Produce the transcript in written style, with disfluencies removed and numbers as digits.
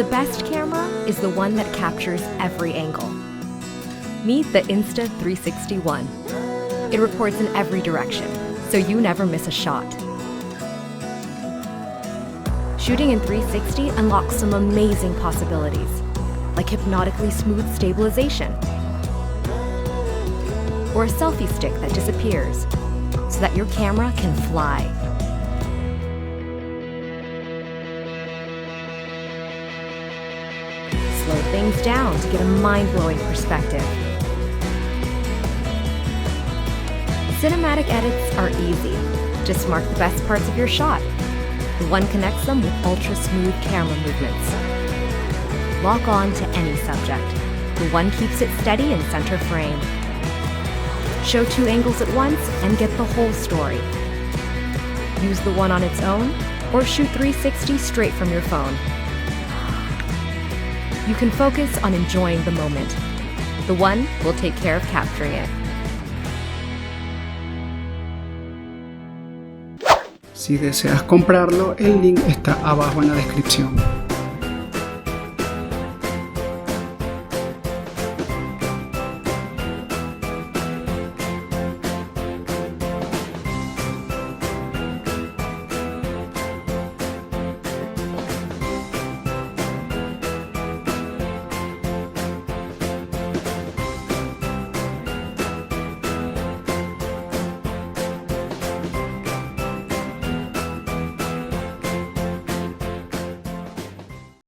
The best camera is the one that captures every angle. Meet the Insta360 It records in every direction, so you never miss a shot. Shooting in 360 unlocks some amazing possibilities, like hypnotically smooth stabilization, or a selfie stick that disappears, so that your camera can fly. Slow things down to get a mind-blowing perspective. Cinematic edits are easy. Just mark the best parts of your shot. The one connects them with ultra-smooth camera movements. Lock on to any subject. The one keeps it steady in center frame. Show 2 angles at once and get the whole story. Use the one on its own, or shoot 360 straight from your phone. You can focus on enjoying the moment. The one will take care of capturing it. Si deseas comprarlo, el link está abajo en la descripción.